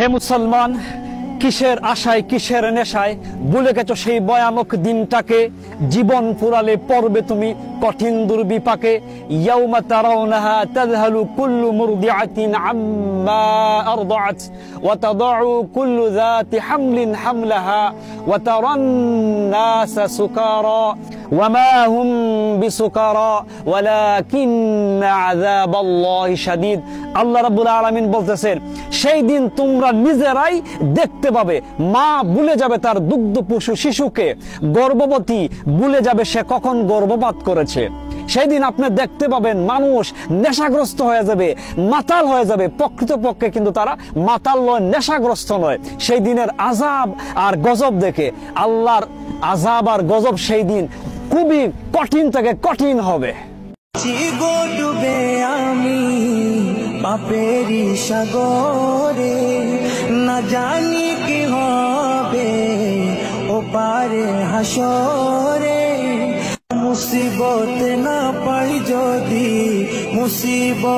হে মুসলমান, কিসের আশায় কিসের নেশায় ভুলে গেছো সেই ভয়ানক দিনটাকে। জীবন ফুরালে পড়বে তুমি কঠিন দুর্বিপাকে। ইয়াউমা তারাউনাহা তাযহালু কুল্লু মুরদিআতিন আম্মা আরদাআত ওয়া তাদাউ কুল্লু যাতি হামলিন হামলাহা ওয়া তারান নাসা সুকারা ওয়া মা হুম বিসুকারা ওয়ালাকিন্না আযাবাল্লাহি শাদীদ। আল্লাহ রাব্বুল আলামিন বলতেছেন, সেই দিন তোমরা নিজেরাই দেখতে পাবে, মা ভুলে যাবে তার দুগ্ধ পশু শিশুকে, গর্ভবতী ভুলে যাবে সে কখন গর্ভপাত করেছে। সেই দিন আপনি দেখতে পাবেন মানুষ নেশাগ্রস্ত হয়ে যাবে, মাতাল হয়ে যাবে। প্রকৃতপক্ষে কিন্তু তারা মাতাল নয়, নেশাগ্রস্ত নয়। সেই দিনের আযাব আর গজব দেখে, আল্লাহর আযাব আর গজব সেই দিন খুবই কঠিন থেকে কঠিন হবে। ডুবে আমি পাপেরি সাগরে, না জানি কি হবে ও পারে হাসরে। মুসিবত না পাই যদি মুসিবত